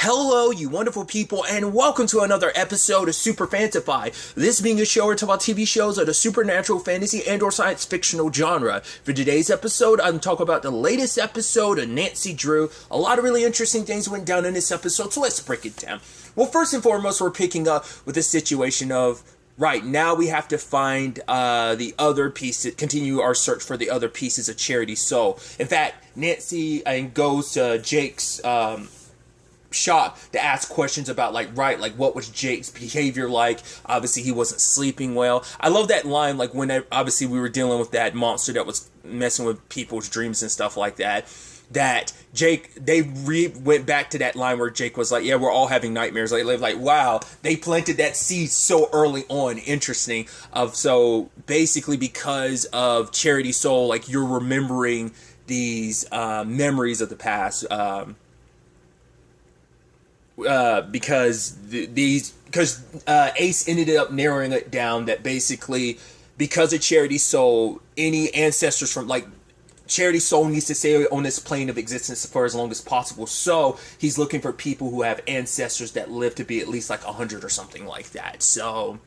Hello, you wonderful people, and welcome to another episode of Super-Fanta-Fi. This being a show where we talk about TV shows of the supernatural, fantasy, and/or science fictional genre. For today's episode, I'm talking about the latest episode of Nancy Drew. A lot of really interesting things went down in this episode, so let's break it down. Well, first and foremost, we're picking up with the situation of, right, now we have to find the other pieces, continue our search for the other pieces of Charity's soul. In fact, Nancy goes to Jake's shop to ask questions about what was Jake's behavior like. Obviously he wasn't sleeping well. I love that line, like when obviously we were dealing with that monster that was messing with people's dreams and stuff like that, that Jake, they went back to that line where Jake was like, yeah, we're all having nightmares. Like wow, they planted that seed so early on. Interesting. So basically because of Charity's soul, like you're remembering these memories of the past, because Ace ended up narrowing it down that basically because of Charity's soul, any ancestors from Charity's soul needs to stay on this plane of existence for as long as possible. So he's looking for people who have ancestors that live to be at least 100 or something like that. So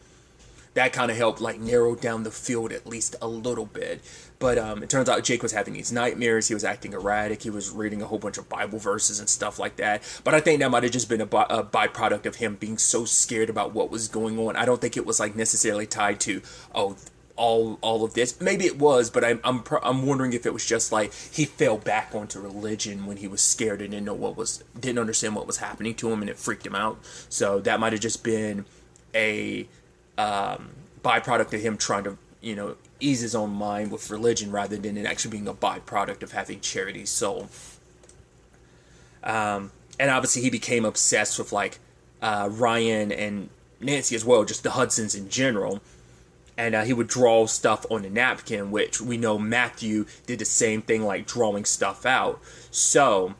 that kind of helped narrow down the field at least a little bit. But it turns out Jake was having these nightmares. He was acting erratic. He was reading a whole bunch of Bible verses and stuff like that. But I think that might have just been a byproduct of him being so scared about what was going on. I don't think it was necessarily tied to all of this. Maybe it was, but I'm wondering if it was just he fell back onto religion when he was scared and didn't understand what was happening to him, and it freaked him out. So that might have just been a byproduct of him trying to ease his own mind with religion rather than it actually being a byproduct of having Charity's soul. And obviously he became obsessed with Ryan and Nancy as well, just the Hudsons in general. And he would draw stuff on a napkin, which we know Matthew did the same thing, drawing stuff out. So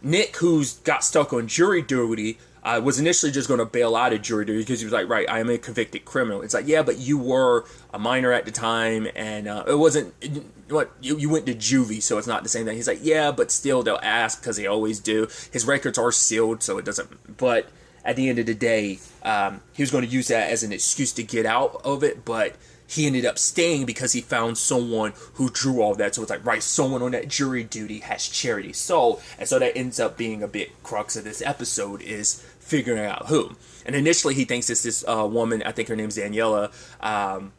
Nick, who's got stuck on jury duty, was initially just going to bail out of jury duty because he was like, right, I am a convicted criminal. It's yeah, but you were a minor at the time, and it wasn't, you went to juvie, so it's not the same thing. He's like, yeah, but still, they'll ask because they always do. His records are sealed, so it doesn't, but at the end of the day, he was going to use that as an excuse to get out of it, but he ended up staying because he found someone who drew all that. So it's right, someone on that jury duty has Charity's soul. And so that ends up being a bit crux of this episode, is figuring out who. And initially he thinks it's this woman, I think her name's Daniela. And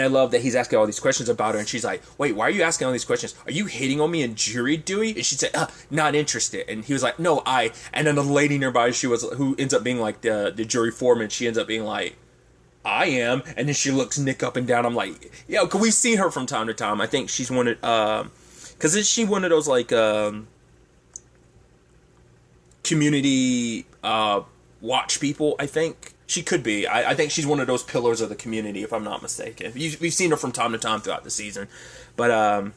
I love that he's asking all these questions about her. And she's like, wait, why are you asking all these questions? Are you hitting on me in jury duty? And she said, not interested. And he was like, no, and then the lady nearby, who ends up being the jury foreman, she ends up being like, I am. And then she looks Nick up and down. I'm like, yeah, cause we've seen her from time to time. I think she's one of, cause is she one of those community watch people? I think she could be. I think she's one of those pillars of the community, if I'm not mistaken. We've seen her from time to time throughout the season, but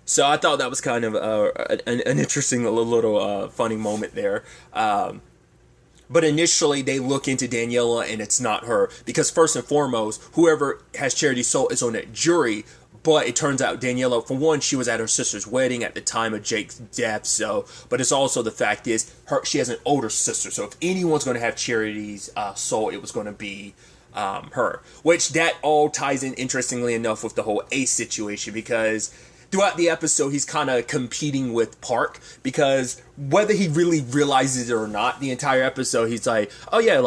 so I thought that was kind of an interesting little funny moment there. But initially, they look into Daniela, and it's not her. Because first and foremost, whoever has Charity's soul is on that jury. But it turns out Daniela, for one, she was at her sister's wedding at the time of Jake's death. But it's also the fact is, she has an older sister. So if anyone's going to have Charity's soul, it was going to be her. Which that all ties in, interestingly enough, with the whole Ace situation. Because throughout the episode, he's kind of competing with Park, because whether he really realizes it or not, the entire episode, he's like, oh yeah,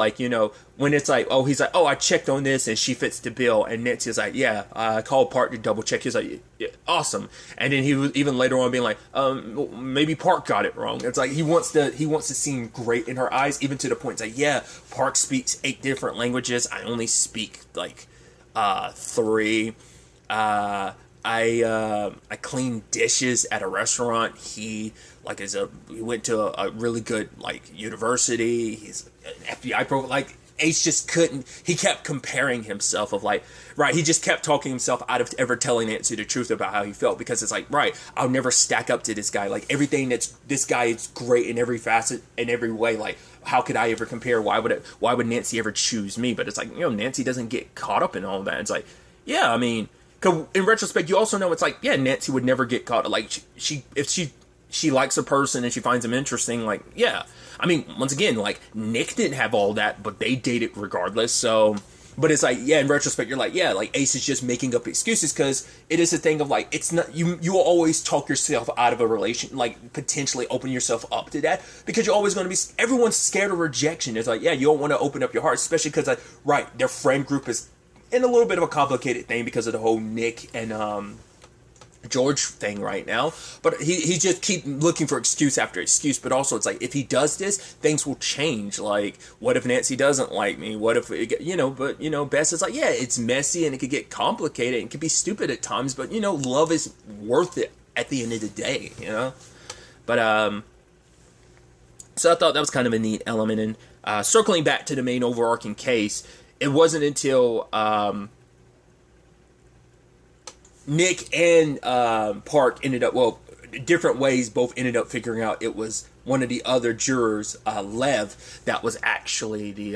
when it's he's like, oh, I checked on this and she fits the bill. And Nancy's like, yeah, I called Park to double check. He's like, yeah, awesome. And then he was even later on being like, maybe Park got it wrong. It's he wants to seem great in her eyes, even to the point, it's yeah, Park speaks 8 different languages. I only speak 3. I clean dishes at a restaurant. He he went to a really good university. He's an FBI pro. Ace just couldn't. He kept comparing himself of he just kept talking himself out of ever telling Nancy the truth about how he felt, because it's right, I'll never stack up to this guy. Everything this guy is great in every facet, in every way. How could I ever compare? Why would Nancy ever choose me? But it's Nancy doesn't get caught up in all that. It's yeah, I mean, 'cause in retrospect, you also know it's Nancy would never get caught. If she she likes a person and she finds him interesting, like, yeah. I mean, once again, like, Nick didn't have all that, but they dated regardless, so... But it's like, yeah, in retrospect, you're like, yeah, like, Ace is just making up excuses, because it is a thing of, like, it's not... You will always talk yourself out of a relation, like, potentially open yourself up to that, because you're always going to be... Everyone's scared of rejection. It's like, yeah, you don't want to open up your heart, especially because, like, right, their friend group is in a little bit of a complicated thing because of the whole Nick and, George thing right now, but he just keep looking for excuse after excuse. But also, it's like, if he does this, things will change. Like, what if Nancy doesn't like me? What if but Bess is like, yeah, it's messy and it could get complicated and it could be stupid at times, but love is worth it at the end of the day, But so I thought that was kind of a neat element. And circling back to the main overarching case, it wasn't until Nick and Park ended up, different ways, both ended up figuring out it was one of the other jurors, Lev, that was actually the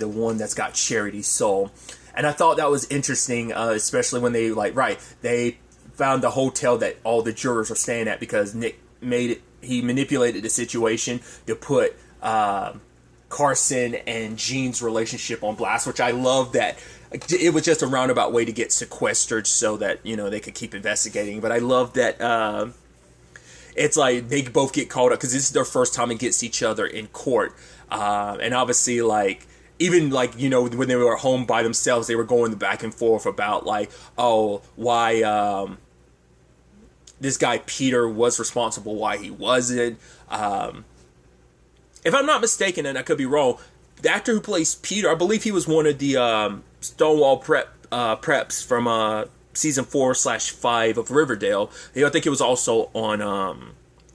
one that's got Charity's soul. And I thought that was interesting, especially when they found the hotel that all the jurors are staying at, because Nick he manipulated the situation to put Carson and Jean's relationship on blast, which I love that. It was just a roundabout way to get sequestered so that, they could keep investigating. But I love that it's like they both get called up because this is their first time against each other in court. And obviously, like, even like, when they were home by themselves, they were going back and forth about like, oh, why this guy Peter was responsible, why he wasn't. If I'm not mistaken, and I could be wrong, the actor who plays Peter, I believe he was one of the Stonewall preps from season 4/5 of Riverdale. I think he was also on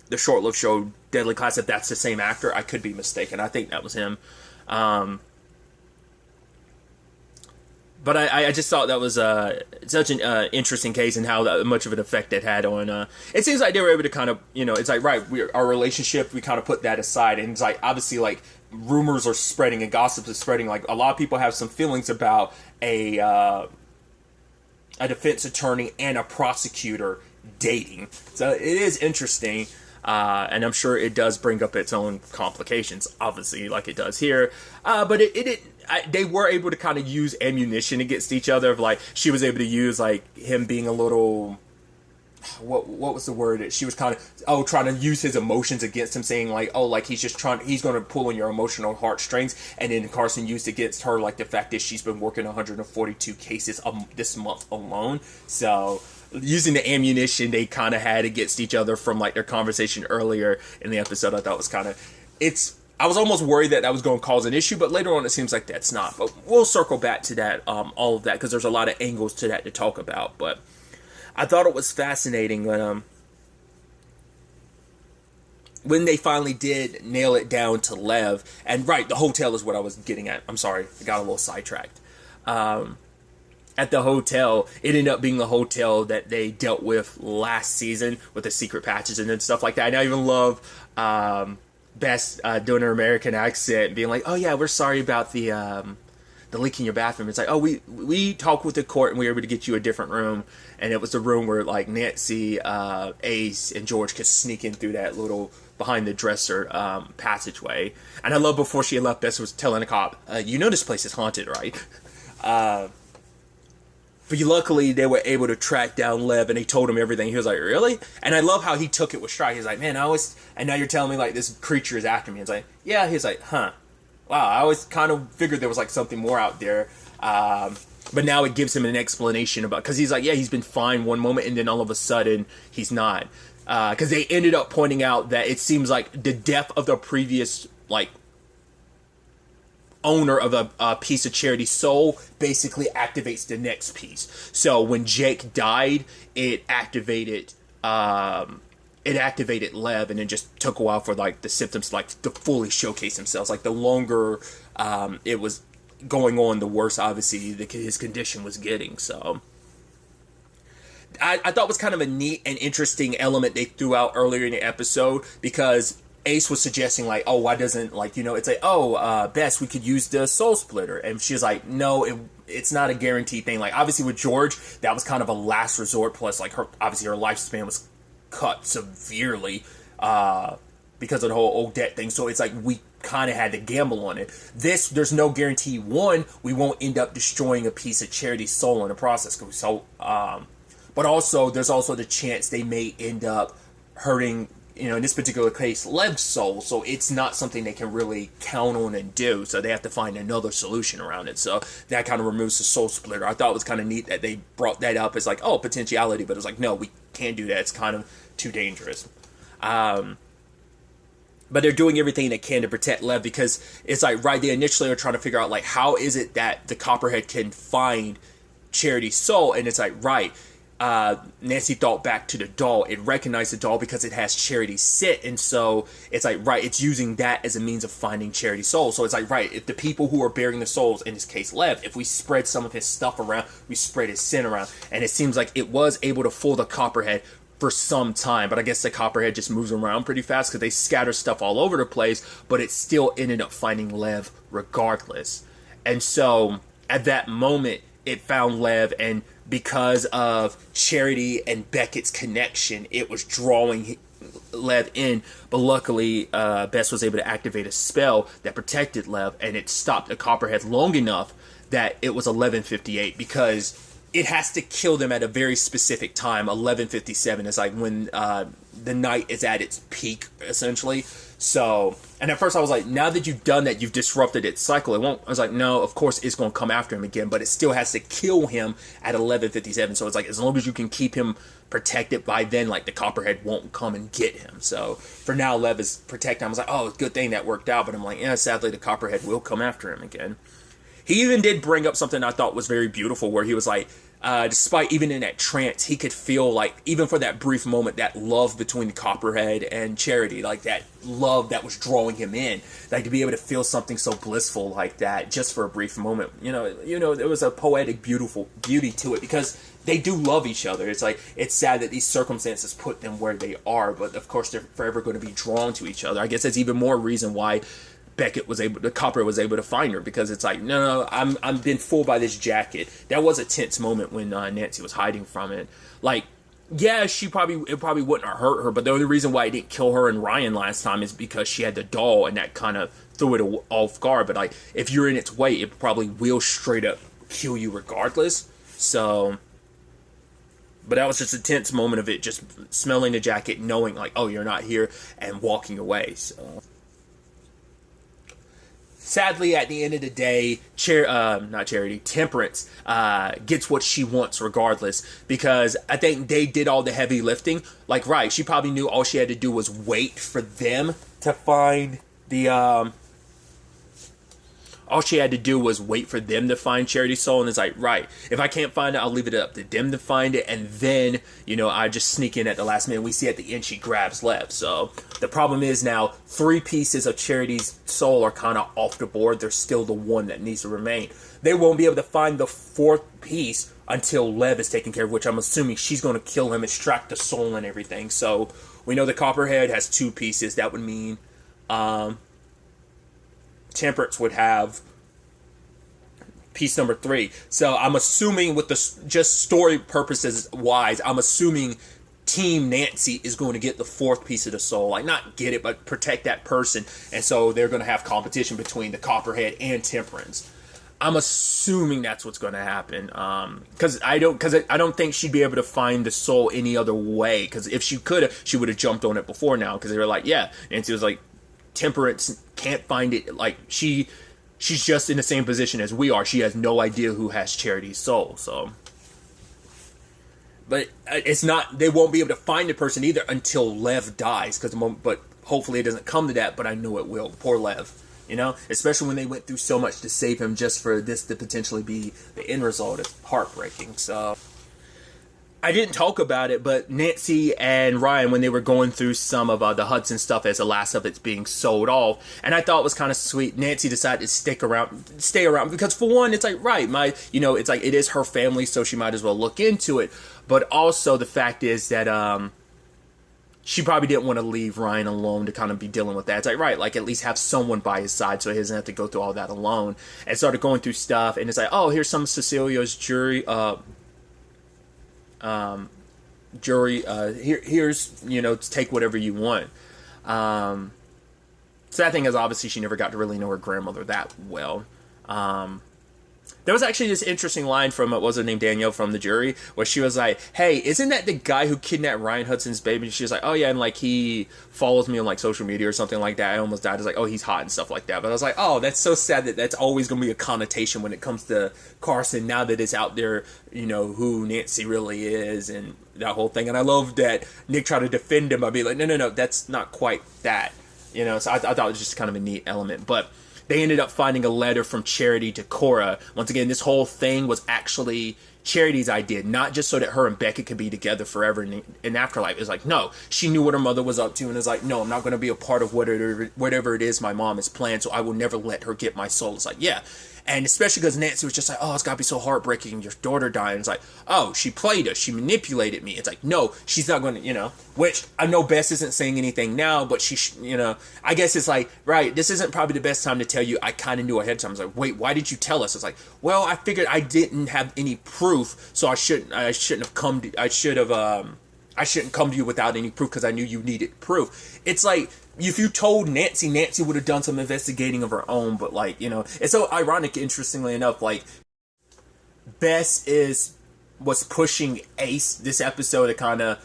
the short-lived show Deadly Class. If that's the same actor, I could be mistaken. I think that was him. But I just thought that was such an interesting case, and how much of an effect it had on... it seems like they were able to kind of, it's like, right, our relationship, we kind of put that aside. And it's like, obviously, like, rumors are spreading and gossip is spreading. Like, a lot of people have some feelings about a defense attorney and a prosecutor dating. So it is interesting. And I'm sure it does bring up its own complications, obviously, like it does here. But they were able to kind of use ammunition against each other. Of like, she was able to use like him being a little, what was the word? She was kind of trying to use his emotions against him, saying like, oh, like he's going to pull on your emotional heartstrings. And then Carson used against her like the fact that she's been working 142 cases this month alone. So using the ammunition they kind of had against each other from like their conversation earlier in the episode, I thought was kind of, I was almost worried that was going to cause an issue, but later on it seems like that's not. But we'll circle back to that, all of that, because there's a lot of angles to that to talk about. But I thought it was fascinating when they finally did nail it down to Lev. And right, the hotel is what I was getting at. I'm sorry, I got a little sidetracked. At the hotel, it ended up being the hotel that they dealt with last season with the secret patches and stuff like that. And I even love Bess doing her American accent, being like, "Oh yeah, we're sorry about the leak in your bathroom." It's like, "Oh, we talked with the court and we were able to get you a different room." And it was the room where like Nancy, Ace, and George could sneak in through that little behind the dresser passageway. And I love before she left, Bess was telling the cop, this place is haunted, right?" But luckily, they were able to track down Lev, and they told him everything. He was like, "Really?" And I love how he took it with stride. He's like, "Man, and now you're telling me, like, this creature is after me." It's like, yeah. He's like, "Huh. Wow, I always kind of figured there was, like, something more out there." But now it gives him an explanation about... Because he's like, yeah, he's been fine one moment, and then all of a sudden, he's not. Because they ended up pointing out that it seems like the death of the previous, like, owner of a piece of Charity's soul basically activates the next piece. So when Jake died, it activated Lev, and it just took a while for like the symptoms like to fully showcase themselves. Like the longer it was going on, the worse obviously his condition was getting. So I thought it was kind of a neat and interesting element they threw out earlier in the episode, because Ace was suggesting, why doesn't, it's like, Bess, we could use the Soul Splitter. And she was like, no, it's not a guaranteed thing. Like, obviously with George, that was kind of a last resort. Plus, like, obviously her lifespan was cut severely because of the whole Odette thing. So it's like we kind of had to gamble on it. This, there's no guarantee. One, we won't end up destroying a piece of Charity's soul in the process. But also, there's also the chance they may end up hurting, you know, in this particular case, Lev's soul. So it's not something they can really count on and do. So they have to find another solution around it. So that kind of removes the soul splitter. I thought it was kind of neat that they brought that up as like, oh, potentiality. But it was like, no, we can't do that. It's kind of too dangerous. But they're doing everything they can to protect Lev, because it's like, right, they initially are trying to figure out, like, how is it that the Copperhead can find Charity's soul? And it's like, right, Nancy thought back to the doll. It recognized the doll because it has Charity's scent. And so it's like, right, it's using that as a means of finding Charity's soul. So it's like, right, if the people who are bearing the souls, in this case Lev, if we spread some of his stuff around, we spread his scent around. And it seems like it was able to fool the Copperhead for some time, but I guess the Copperhead just moves around pretty fast because they scatter stuff all over the place, but it still ended up finding Lev regardless. And so at that moment, it found Lev, and because of Charity and Beckett's connection, it was drawing Lev in, but luckily Bess was able to activate a spell that protected Lev, and it stopped the Copperhead long enough that it was 11:58, because it has to kill them at a very specific time. 11:57 is like when the night is at its peak, essentially. So, and at first I was like, now that you've done that, you've disrupted its cycle. It won't. I was like, no, of course it's going to come after him again, but it still has to kill him at 11:57. So it's like, as long as you can keep him protected by then, like, the Copperhead won't come and get him. So for now, Lev is protected. I was like, oh, it's a good thing that worked out. But I'm like, yeah, sadly the Copperhead will come after him again. He even did bring up something I thought was very beautiful, where he was like, despite even in that trance, he could feel, like, even for that brief moment, that love between the Copperhead and Charity, like that love that was drawing him in, like to be able to feel something so blissful like that just for a brief moment. You know, there was a poetic, beautiful beauty to it, because they do love each other. It's like, it's sad that these circumstances put them where they are, but of course they're forever going to be drawn to each other. I guess that's even more reason why the Copperhead was able to find her, because it's like, no, I'm been fooled by this jacket. That was a tense moment when Nancy was hiding from it. Like, yeah, it probably wouldn't have hurt her, but the only reason why it didn't kill her and Ryan last time is because she had the doll, and that kind of threw it off guard. But like, if you're in its way, it probably will straight up kill you regardless. So, but that was just a tense moment of it just smelling the jacket, knowing like, oh, you're not here, and walking away. So sadly, at the end of the day, Temperance gets what she wants regardless, because I think they did all the heavy lifting. Like, right, she probably knew all she had to do was wait for them to find the all she had to do was wait for them to find Charity's soul, and it's like, right, if I can't find it, I'll leave it up to them to find it, and then, you know, I just sneak in at the last minute. We see at the end she grabs Lev. So the problem is now 3 pieces of Charity's soul are kind of off the board. There's still the one that needs to remain. They won't be able to find the 4th piece until Lev is taken care of, which I'm assuming she's going to kill him, extract the soul and everything. So we know the Copperhead has 2 pieces. That would mean Temperance would have piece number 3. So I'm assuming, with the just story purposes wise, I'm assuming Team Nancy is going to get the 4th piece of the soul. Like, not get it, but protect that person. And so they're going to have competition between the Copperhead and Temperance. I'm assuming that's what's going to happen. Because I don't think she'd be able to find the soul any other way. Because if she could have, she would have jumped on it before now. Because they were like, yeah. Nancy was like, Temperance can't find it. Like, she's just in the same position as we are. She has no idea who has Charity's soul. So, but it's not. They won't be able to find the person either until Lev dies. But hopefully it doesn't come to that. But I know it will. Poor Lev. You know, especially when they went through so much to save him, just for this to potentially be the end result. It's heartbreaking. So, I didn't talk about it, but Nancy and Ryan, when they were going through some of the Hudson stuff as the last of it's being sold off, and I thought it was kind of sweet, Nancy decided to stay around, because for one, it's like, right, it's like, it is her family, so she might as well look into it, but also the fact is that, she probably didn't want to leave Ryan alone to kind of be dealing with that. It's like, right, like at least have someone by his side so he doesn't have to go through all that alone. And started going through stuff, and it's like, oh, here's some of Cecilia's here's, you know, take whatever you want. Sad thing is, obviously, she never got to really know her grandmother that well. There was actually this interesting line from, what was her name, Danielle from the jury, where she was like, hey, isn't that the guy who kidnapped Ryan Hudson's baby? She was like, oh yeah, and like he follows me on like social media or something like that. I almost died. It's like, oh, he's hot and stuff like that. But I was like, oh, that's so sad that that's always going to be a connotation when it comes to Carson, now that it's out there, you know, who Nancy really is and that whole thing. And I love that Nick tried to defend him by being like, no, that's not quite that. You know, so I thought it was just kind of a neat element. But they ended up finding a letter from Charity to Cora. Once again, this whole thing was actually Charity's idea, not just so that her and Becca could be together forever in afterlife. It's like, no, she knew what her mother was up to, and it's like, no, I'm not going to be a part of whatever it is my mom has planned, so I will never let her get my soul. It's like, yeah. And especially because Nancy was just like, oh, it's got to be so heartbreaking, your daughter dying. It's like, oh, she played us. She manipulated me. It's like, no, she's not going to, you know, which I know Bess isn't saying anything now, but you know, I guess it's like, right, this isn't probably the best time to tell you. I kind of knew ahead of time. I was like, wait, why did you tell us? It's like, well, I figured I didn't have any proof, so I shouldn't come to you without any proof because I knew you needed proof. It's like, if you told Nancy would have done some investigating of her own, but like, you know, it's so ironic, interestingly enough, like, Bess was pushing Ace this episode to kind of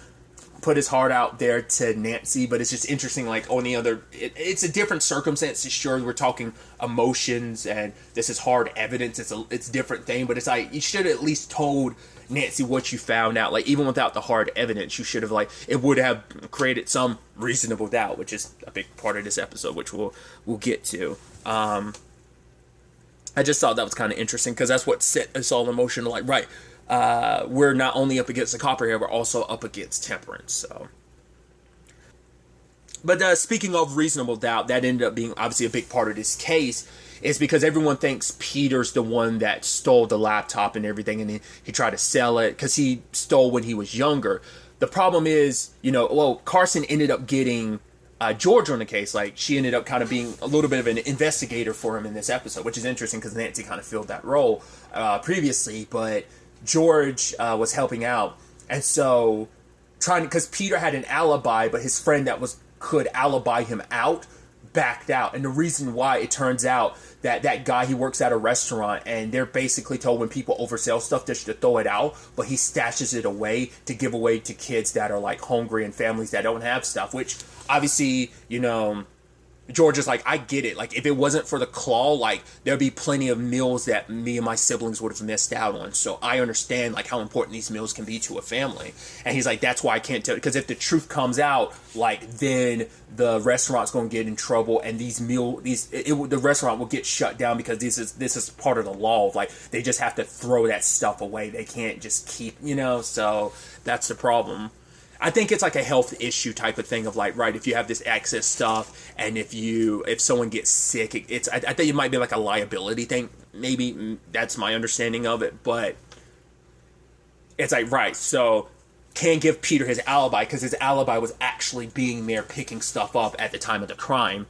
put his heart out there to Nancy, but it's just interesting, like, on the other, it's a different circumstance. Sure, we're talking emotions, and this is hard evidence, it's a different thing, but it's like, you should have at least told Nancy what you found out. Like, even without the hard evidence, you should have, like, it would have created some reasonable doubt, which is a big part of this episode, which we'll get to. I just thought that was kind of interesting, because that's what set us all emotional, like, right, we're not only up against the Copperhead, we're also up against Temperance, so. But speaking of reasonable doubt, that ended up being obviously a big part of this case, is because everyone thinks Peter's the one that stole the laptop and everything, and he tried to sell it because he stole when he was younger. The problem is, you know, well, Carson ended up getting George on the case. Like, she ended up kind of being a little bit of an investigator for him in this episode, which is interesting because Nancy kind of filled that role previously, but George was helping out. And so, because Peter had an alibi, but his friend that could alibi him out backed out. And the reason why, it turns out that guy, he works at a restaurant, and they're basically told when people oversell stuff, they should throw it out, but he stashes it away to give away to kids that are like hungry and families that don't have stuff, which obviously, you know, George is like, I get it. Like, if it wasn't for the claw, like, there'd be plenty of meals that me and my siblings would have missed out on. So I understand, like, how important these meals can be to a family. And he's like, that's why I can't tell you. Because if the truth comes out, like, then the restaurant's going to get in trouble, and the restaurant will get shut down, because this is part of the law. Like, they just have to throw that stuff away. They can't just keep, you know. So that's the problem. I think it's like a health issue type of thing of like, right, if you have this excess stuff, and if someone gets sick, I think it might be like a liability thing. Maybe that's my understanding of it, but it's like, right, so can't give Peter his alibi, because his alibi was actually being there picking stuff up at the time of the crime.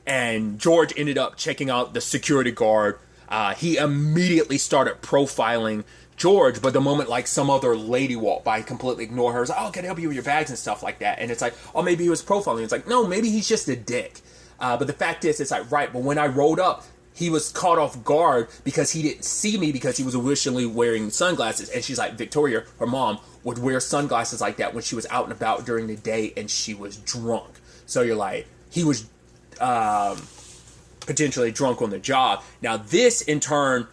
And George ended up checking out the security guard. He immediately started profiling George, but the moment like some other lady walked by, he completely ignored her. He's like, oh, can I help you with your bags and stuff like that? And it's like, oh, maybe he was profiling. It's like, no, maybe he's just a dick. But the fact is, it's like, right, but when I rolled up, he was caught off guard because he didn't see me, because he was originally wearing sunglasses. And she's like, Victoria, her mom, would wear sunglasses like that when she was out and about during the day and she was drunk. So you're like, he was potentially drunk on the job. Now this in turn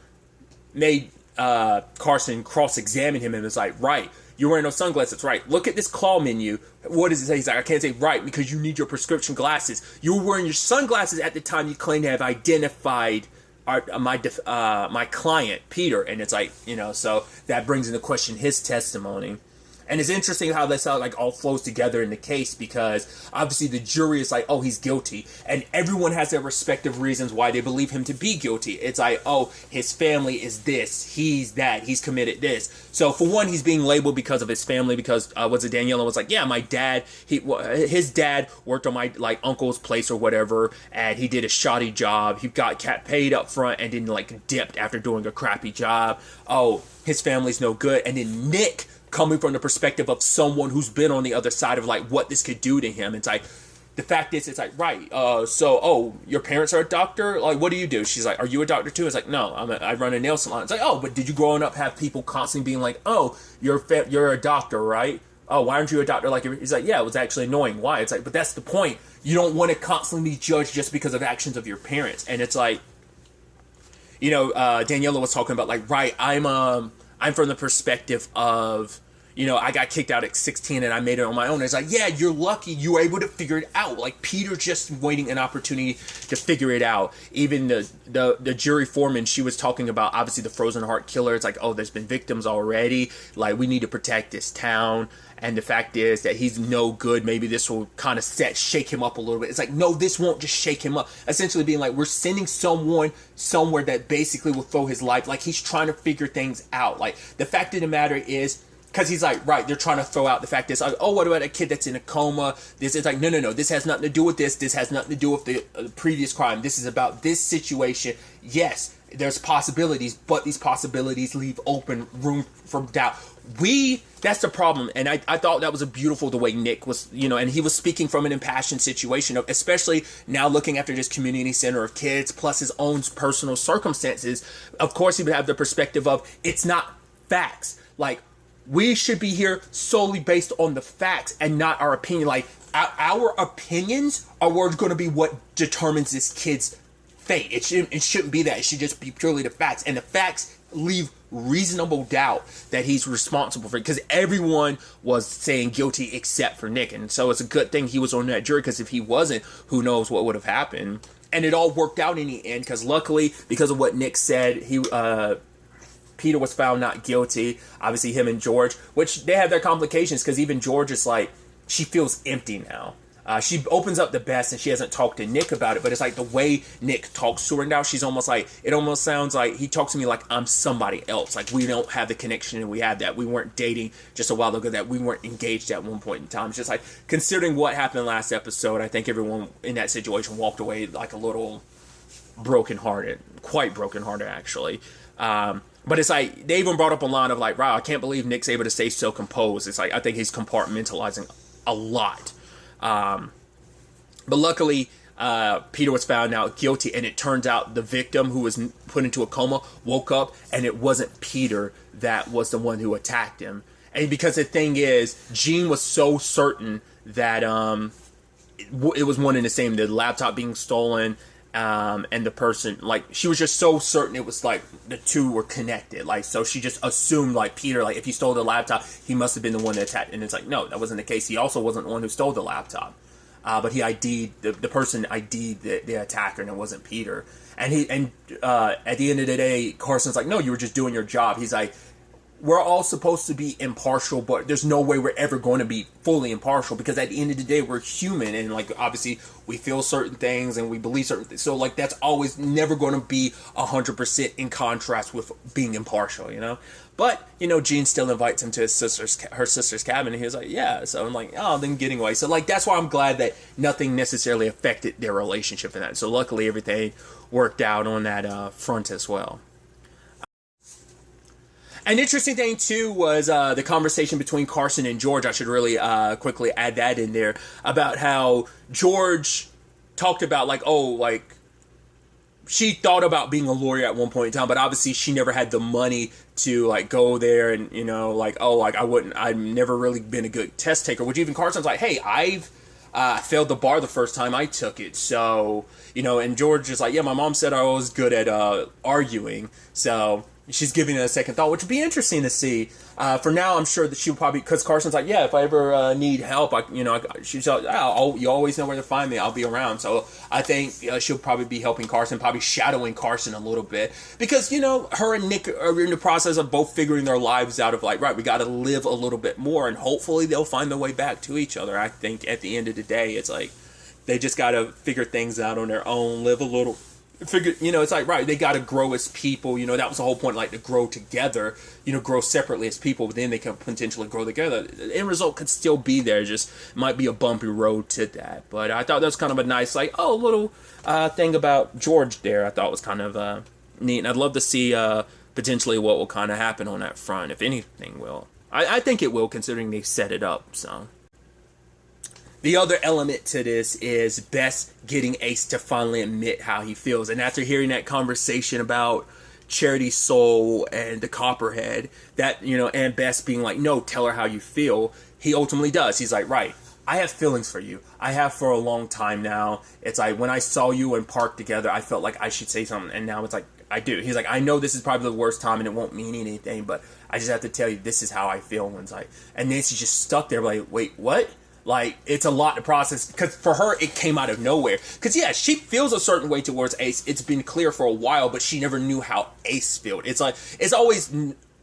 made Carson cross-examine him and was like, right, you're wearing those sunglasses, right? Look at this call menu. What does it say? He's like, I can't say right, because you need your prescription glasses. You were wearing your sunglasses at the time you claim to have identified my client, Peter. And it's like, you know, so that brings into question his testimony. And it's interesting how this like all flows together in the case, because obviously the jury is like, oh, he's guilty, and everyone has their respective reasons why they believe him to be guilty. It's like, oh, his family is this, he's that, he's committed this. So for one, he's being labeled because of his family, because was it Daniela was like, yeah, my dad, his dad worked on my like uncle's place or whatever, and he did a shoddy job. He got paid up front and then like dipped after doing a crappy job. Oh, his family's no good. And then Nick, coming from the perspective of someone who's been on the other side of like what this could do to him. It's like, the fact is, it's like, right, your parents are a doctor? Like, what do you do? She's like, are you a doctor too? It's like, no, I run a nail salon. It's like, oh, but did you growing up have people constantly being like, oh, you're a doctor, right? Oh, why aren't you a doctor? Like, he's like, yeah, it was actually annoying. Why? It's like, but that's the point. You don't want to constantly be judged just because of actions of your parents. And it's like, Daniela was talking about like, right, I'm from the perspective of, I got kicked out at 16 and I made it on my own. It's like, yeah, you're lucky you were able to figure it out. Like, Peter just waiting an opportunity to figure it out. Even the jury foreman, she was talking about, obviously, the frozen heart killer. It's like, oh, there's been victims already. Like, we need to protect this town. And the fact is that he's no good. Maybe this will kind of shake him up a little bit. It's like, no, this won't just shake him up. Essentially being like, we're sending someone somewhere that basically will throw his life. Like, he's trying to figure things out. Like, the fact of the matter is, because he's like, right, they're trying to throw out the fact is, like, oh, what about a kid that's in a coma? This is like, no, this has nothing to do with this. This has nothing to do with the previous crime. This is about this situation. Yes, there's possibilities, but these possibilities leave open room for doubt. That's the problem. And I thought that was a beautiful, the way Nick was, and he was speaking from an impassioned situation, especially now looking after this community center of kids, plus his own personal circumstances. Of course, he would have the perspective of, it's not facts. Like, we should be here solely based on the facts and not our opinion. Like, our opinions are going to be what determines this kid's fate. It shouldn't be that. It should just be purely the facts. And the facts leave reasonable doubt that he's responsible for it, because everyone was saying guilty except for Nick. And so it's a good thing he was on that jury, because if he wasn't, who knows what would have happened. And it all worked out in the end, because luckily, because of what Nick said, Peter was found not guilty. Obviously, him and George, which they have their complications, because even George is like, she feels empty now. She opens up the best, and she hasn't talked to Nick about it, but it's like the way Nick talks to her now, she's almost like, it almost sounds like he talks to me like I'm somebody else. Like, we don't have the connection, and we had that. We weren't dating just a while ago, that we weren't engaged at one point in time. It's just like, considering what happened last episode, I think everyone in that situation walked away like a little brokenhearted. Quite brokenhearted, actually. But it's like, they even brought up a line of like, wow, I can't believe Nick's able to stay so composed. It's like, I think he's compartmentalizing a lot. But luckily, Peter was found out guilty, and it turns out the victim, who was put into a coma, woke up, and it wasn't Peter that was the one who attacked him. And because the thing is, Jean was so certain that it was one and the same, the laptop being stolen, and the person, like, she was just so certain it was like the two were connected. Like, so she just assumed like Peter, like, if he stole the laptop, he must have been the one that attacked. And it's like, no, that wasn't the case. He also wasn't the one who stole the laptop. But he ID'd the person ID'd the attacker, and it wasn't Peter. And at the end of the day, Carson's like, no, you were just doing your job. He's like, we're all supposed to be impartial, but there's no way we're ever going to be fully impartial, because at the end of the day, we're human, and like, obviously we feel certain things and we believe certain things. So like, that's always never going to be 100% in contrast with being impartial, But, Jean still invites him to her sister's cabin, and he was like, yeah. So I'm like, oh, then getting away. So like, that's why I'm glad that nothing necessarily affected their relationship in that. So luckily everything worked out on that front as well. An interesting thing, too, was the conversation between Carson and George. I should really quickly add that in there, about how George talked about, like, she thought about being a lawyer at one point in time, but obviously she never had the money to, like, go there and, I've never really been a good test taker, which even Carson's like, hey, I've failed the bar the first time I took it, so, and George is like, yeah, my mom said I was good at arguing, so... she's giving it a second thought, which would be interesting to see. For now, I'm sure that she'll probably, because Carson's like, yeah, if I ever need help, she's like, you always know where to find me. I'll be around. So I think she'll probably be helping Carson, probably shadowing Carson a little bit, because her and Nick are in the process of both figuring their lives out. Of like, right, we got to live a little bit more, and hopefully they'll find their way back to each other. I think at the end of the day, it's like they just got to figure things out on their own, live a little. Figure, it's like, right, they got to grow as people. That was the whole point, like, to grow together, grow separately as people, but then they can potentially grow together. The end result could still be there, just might be a bumpy road to that. But I thought that was kind of a nice, like, little thing about George there. I thought was kind of neat, and I'd love to see potentially what will kind of happen on that front, if anything will. I think it will, considering they set it up, so. The other element to this is Bess getting Ace to finally admit how he feels. And after hearing that conversation about Charity's soul and the Copperhead, that, and Bess being like, no, tell her how you feel, he ultimately does. He's like, right, I have feelings for you. I have for a long time now. It's like, when I saw you in Park together, I felt like I should say something. And now it's like, I do. He's like, I know this is probably the worst time and it won't mean anything, but I just have to tell you, this is how I feel. And it's like, and Nancy's just stuck there like, wait, what? Like, it's a lot to process, because for her, it came out of nowhere. Because, yeah, she feels a certain way towards Ace. It's been clear for a while, but she never knew how Ace felt. It's like, it's always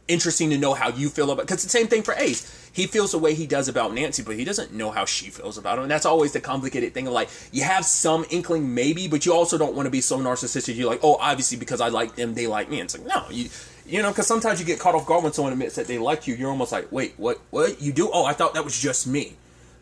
interesting to know how you feel about, because it's the same thing for Ace. He feels the way he does about Nancy, but he doesn't know how she feels about him. And that's always the complicated thing of, like, you have some inkling maybe, but you also don't want to be so narcissistic. You're like, oh, obviously because I like them, they like me. And it's like, no, because sometimes you get caught off guard when someone admits that they like you. You're almost like, wait, what you do? Oh, I thought that was just me.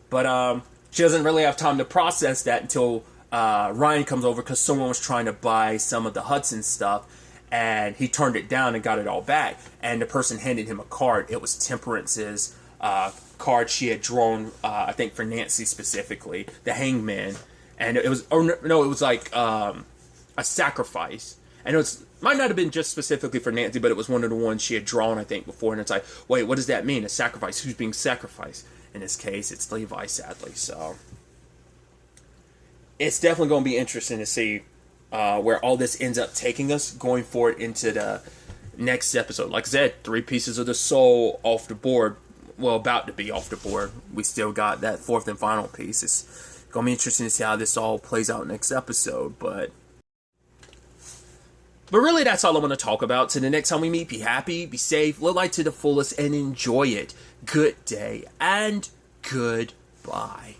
But she doesn't really have time to process that until Ryan comes over, because someone was trying to buy some of the Hudson stuff, and he turned it down and got it all back. And the person handed him a card. It was Temperance's card she had drawn, I think for Nancy specifically, the Hangman. And it was, it was like a sacrifice. And it might not have been just specifically for Nancy, but it was one of the ones she had drawn, I think, before. And it's like, wait, what does that mean? A sacrifice? Who's being sacrificed? In this case, it's Levi, sadly. So it's definitely going to be interesting to see where all this ends up taking us going forward into the next episode. Like I said, 3 pieces of the soul off the board. Well, about to be off the board. We still got that 4th and final piece. It's going to be interesting to see how this all plays out next episode. But really, that's all I want to talk about. So the next time we meet, be happy, be safe, live life to the fullest, and enjoy it. Good day and goodbye.